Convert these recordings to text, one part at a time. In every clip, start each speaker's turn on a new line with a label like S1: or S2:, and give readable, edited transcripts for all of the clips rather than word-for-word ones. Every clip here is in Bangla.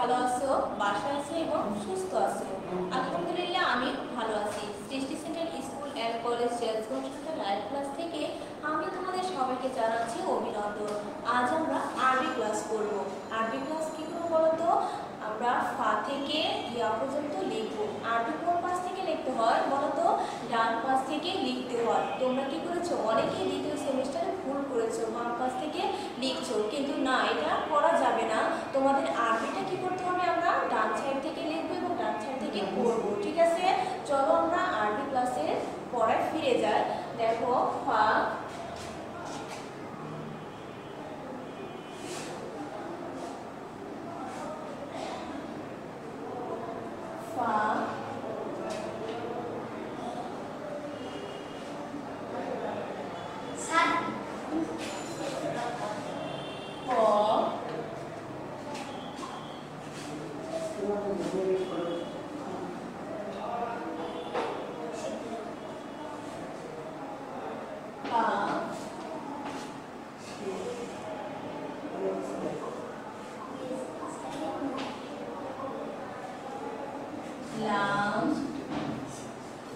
S1: ভালো আছো, বাসায় আছো এবং সুস্থ আছো। আলহামদুলিল্লাহ আমি ভালো আছি। Srishti centre school and college চেলস সেন্টার লাইভ ক্লাস থেকে আমি তোমাদের সবাইকে জানাচ্ছি অভিনন্দন। আজ আমরা আরবি ক্লাস করব। আরবি ক্লাস কি করব বলো তো? আমরা ফা থেকে ইয়া পর্যন্ত লিখব। আরবি কোন পাশ থেকে লিখতে হয় বলো তো? ডান পাশ থেকে লিখতে হয়। তোমরা কি করেছো? অনেকেই দ্বিতীয় সেমিস্টারে ভুল করেছো, বাম পাশ থেকে লিখছো, কিন্তু না, এটা করা যাবে না। তোমাদের আরবিটা কি করতে হবে? আমরা ডান সাইড থেকে লিখবো এবং ডান সাইড থেকে পড়বো, ঠিক আছে? চলো আমরা আরবি ক্লাসের পড়ায় ফিরে যাই। দেখো, ফা ফা লাম,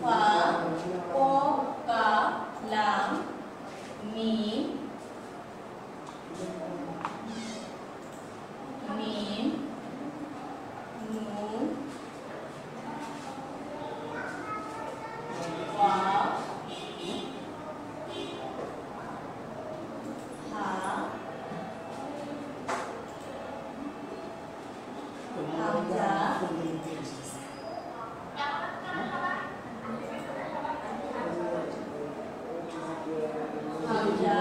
S1: ফা, কফ, কাফ, লাম, মিম, মিম, নুন, ওয়াও, হা, হামজা, হামজা,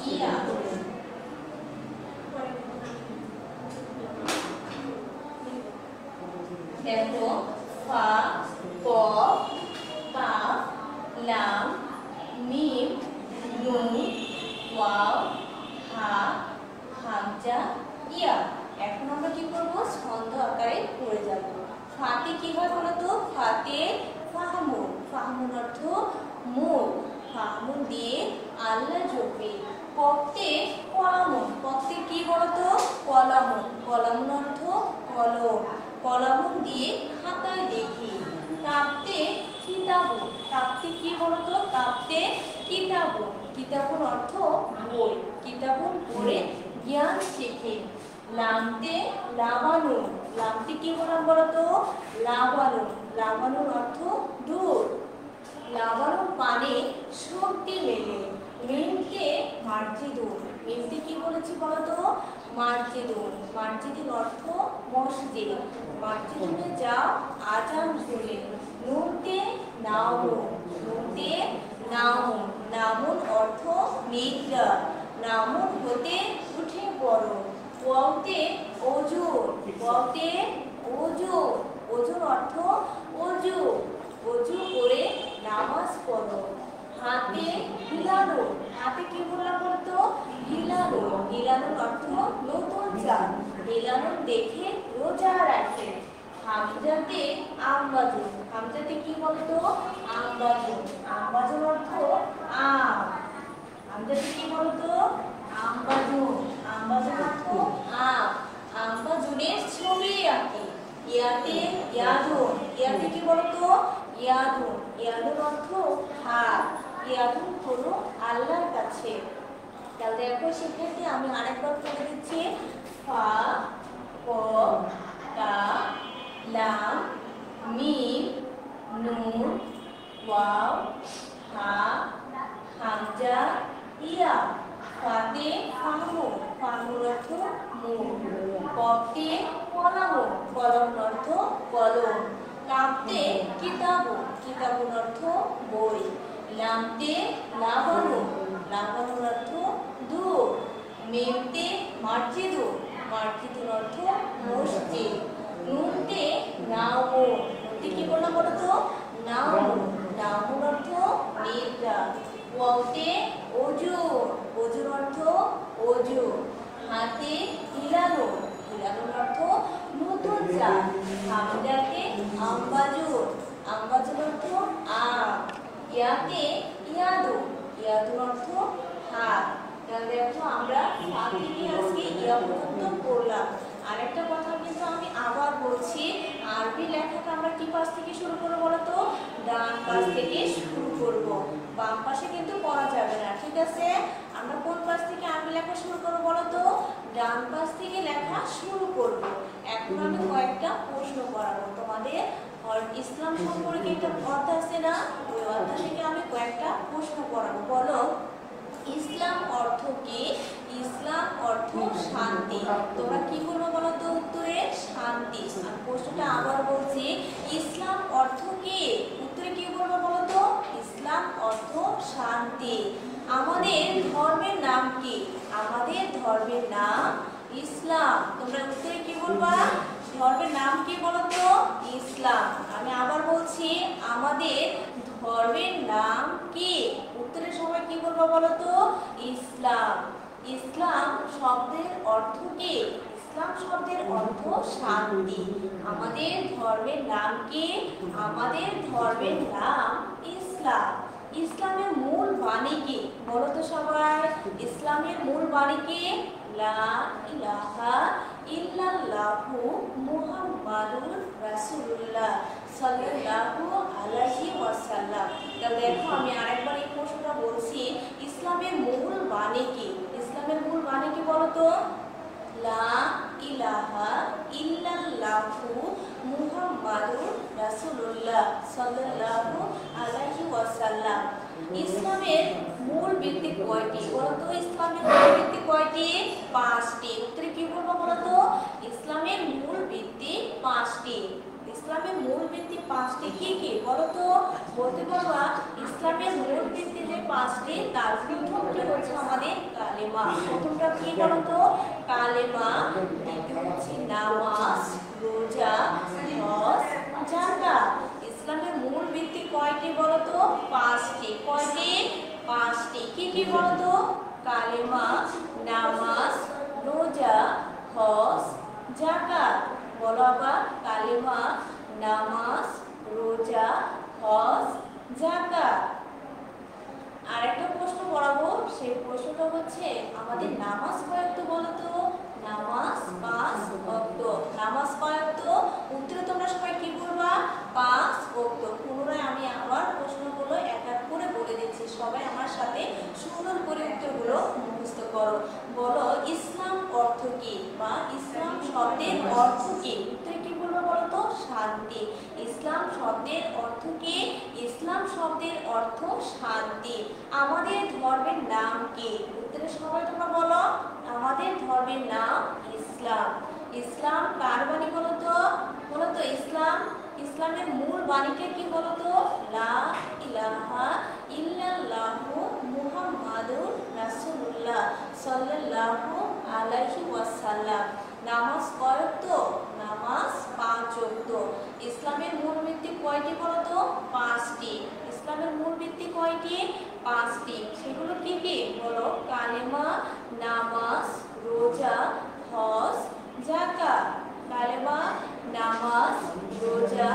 S1: ইয়া। দেখো, ফা, কফ, কাফ, লাম, মিম, নুন, ওয়াও, হা, হামজা, ইয়া। এখন আমরা কি করব? ছন্দ আকারে পড়ে যাব। ফাতে কি হয় বলো তো? ফাতে ফাহমুন। ফাহমুন অর্থ মুখ। ফাহমুন দিয়ে আল্লাহ জপে। কফতে কলামুন। কফতে কি বলো তো? কলামুন। কলামুন অর্থ কলম। কলামুন দিয়ে খাতায় দেখি। কাঁপতে কিতাবুন। কাঁপতে কি বলো তো? কাঁপতে কিতাবুন। কিতাবুন অর্থ বই। কিতাবুন পড়ে জ্ঞান শেখে। লামতে লাবানুন। লামতে কি বললাম বলো তো? লাবানুন। লাবানুন অর্থ দুধ। লাবানুন পানে শক্তি মেলে। মিমতে মার্জিদুন। মিমতে কি বলেছি বলো তো? মার্জিদুন। মার্জিদুন অর্থ মসজিদ। মার্জিদুনে যাও আজান শুনে। নুনতে নাউন। নুনতে নাউন। নামুন অর্থ নিদ্রা। নামুন হতে উঠে পড়ো। ওয়াওতে ওজুর। ওয়াওতে ওজুর। ওজুর অর্থ অজু। অজু করে নামাজ পড়ো। হাতে হিলানো। হাতে কি বললাম বলতো? হিলানো। হিলানোর অর্থ নতুন চাঁদ। হিলানো দেখে রোজা রাখে। হামজাতে আমবাজুন। হামজাতে কি বলতো? আমবাজুন। আমবাজুন অর্থ আম। হামজাতে কি বলতো? আমবাজুন। আমবাজুন অর্থ আম। আমবাজুনের ছবি আঁকে। ইয়াতে ইয়াদুন। ইয়াতে কি বলতো? ইয়াদুন। ইয়াদুন অর্থ হাত। ইয়াদুন হলো আল্লাহর কাছে। তাহলে দেখো শিক্ষার্থী, আমি আরেকবার পড়ে দিচ্ছি। ফা, কফ, কাফ, লাম, মিম, নুন, ওয়াও, হা, হামজা, ইয়া। ফাতে ফাহমুন। ফাহমুন অর্থ মুখ। কফতে কলামুন। কলম অর্থ কলম। কাঁপতে কিতাবুন। কিতাবুন অর্থ বই। লামতে লাবানুন। লাবানুন অর্থ দুধ। মিমতে মার্জিদুন। মার্জিদুন অর্থ মসজিদ। নুনতে নাউন। নুনতে কি বললাম বলো তো? নাউন। নাউন অর্থ নিদ্রা। ওয়াওতে ওজুর। ওজুর অর্থ অজু। হাতে হিলানো। হিলানোর অর্থ নতুন চাঁদ। হামজাতে আমবাজুর। আমবাজুর অর্থ আম। ইয়াতে ইয়াদু। ইয়াদুর অর্থ হাত। তাহলে দেখো আমরা ফা থেকে আজকে ইয়া পর্যন্ত পড়লাম। আরেকটা কথা কিন্তু আমি আবার বলছি, আরবি লেখাটা আমরা কি পাশ থেকে শুরু করব বলো তো? ডান পাশ থেকে শুরু করব, বাম পাশে কিন্তু পড়া যাবে না, ঠিক আছে? আমরা কোন পাশ থেকে আরবি লেখা শুরু করব বলো তো? ডান পাশ থেকে লেখা শুরু করব। এখন আমি কয়েকটা প্রশ্ন করাবো তোমাদের। ইসলাম সম্পর্কে একটা অধ্যায় আছে না, ওই অধ্যায় থেকে আমি কয়েকটা প্রশ্ন করাবো। বলো, ইসলাম অর্থ কি? ইসলাম অর্থ শান্তি। তোমরা কি বলবো বলো তো উত্তরে? শান্তি। আমি প্রশ্নটা আবার বলছি, ইসলাম অর্থ কি? উত্তরে কি বলবো বলো তো? ইসলাম অর্থ শান্তি। আমাদের ধর্মের নাম কি? আমাদের ধর্মের নাম ইসলাম। তোমরা উত্তরে কি বলবা? ধর্মের নাম কি বলো তো? ইসলাম। আমি আবার বলছি, আমাদের ধর্মের নাম কি? উত্তরে সবাই কি বলবো বলো তো? ইসলাম। ইসলাম শব্দের অর্থ কি? ইসলাম শব্দের অর্থ শান্তি। আমাদের ধর্মের নাম কি? আমাদের ধর্মের নাম ইসলাম। ইসলামের মূল বাণী কি বলো তো সবাই? ইসলামের মূল বাণী কি? লা ইলাহা ইল্লাল্লাহু মুহাম্মাদুর রাসূলুল্লাহ সাল্লাল্লাহু আলাইহি ওয়াসাল্লাম। তাহলে দেখো আমি আরেকবার এই প্রশ্নটা বলছি, ইসলামের মূল বাণী কি? ইসলামের মূল বাণী কি বলো তো? লা ইলাহা ইল্লাল্লাহু মুহাম্মাদুর রাসূলুল্লাহ সাল্লাল্লাহু আলাইহি ওয়াসাল্লাম। ইসলামের মূল ভিত্তি কয়টি বলো তো? ইসলামের মূল ভিত্তি কয়টি? 5টি। উত্তরে কি বলবো বলো তো? ইসলামের মূল ভিত্তি 5টি। ইসলামের মূল ভিত্তি 5টি কি কি বলো তো? বলতে পারবা? ইসলামের মূল ভিত্তি যে 5টি, তার প্রথমটি হচ্ছে আমাদের কালেমা। প্রথমটা কি বলো তো? কালেমা। দ্বিতীয় হচ্ছে নামাজ, রোজা, হজ, যাকাত। ইসলামের মূল ভিত্তি কয়টি বলো তো? 5টি। কয়টি? 5টি। কি কি বলো তো? কালেমা, নামাজ, রোজা, হজ, যাকাত। বলো আবার, কালেমা, নামাজ, রোজা, হজ, যাকাত। আরেকটা প্রশ্ন পড়াবো, সেই প্রশ্নটা হচ্ছে, আমাদের নামাজ কয় ওয়াক্ত বলো তো? নামাজ 5 ওয়াক্ত। নামাজ কয় ওয়াক্ত? উত্তরে তোমরা সবাই কি বলবা? 5 ওয়াক্ত। পুনরায় আমি আবার প্রশ্নগুলো এক এক করে বলে দিচ্ছি, সবাই আমার সাথে সুন্দর করে উত্তরগুলো মুখস্থ করো। বলো, ইসলাম অর্থ কি বা ইসলাম শব্দের অর্থ কি? উত্তরে কি বলবো বলো তো? শান্তি। ইসলাম শব্দের অর্থ কি? ইসলাম শব্দের অর্থ শান্তি। আমাদের ধর্মের নাম কি? উত্তরে সবাই তোমরা বলো, আমাদের ধর্মের নাম ইসলাম। ইসলাম কার বাণী বলো তো? বলো তো ইসলাম। ইসলামের মূল বাণীটা কি বলো তো? লা ইলাহা ইল্লাল্লাহু মুহাম্মাদুর রাসূলুল্লাহ সাল্লাল্লাহু আলাইহি ওয়াসাল্লাম। নামাজ কয় ওয়াক্ত? নামাজ 5 ওয়াক্ত। ইসলামের মূল ভিত্তি কয়টি বলো তো? 5টি। ইসলামের মূল ভিত্তি কয়টি? 5টি। সেগুলো কি কি বলো? কালেমা, নামাজ, রোজা, হজ, যাকাত। কালেমা, নামাজ, রোজা,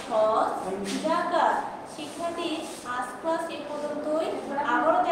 S1: হজ, যাকাত। শিক্ষার্থী, আজ ক্লাস এ পর্যন্তই। আবারও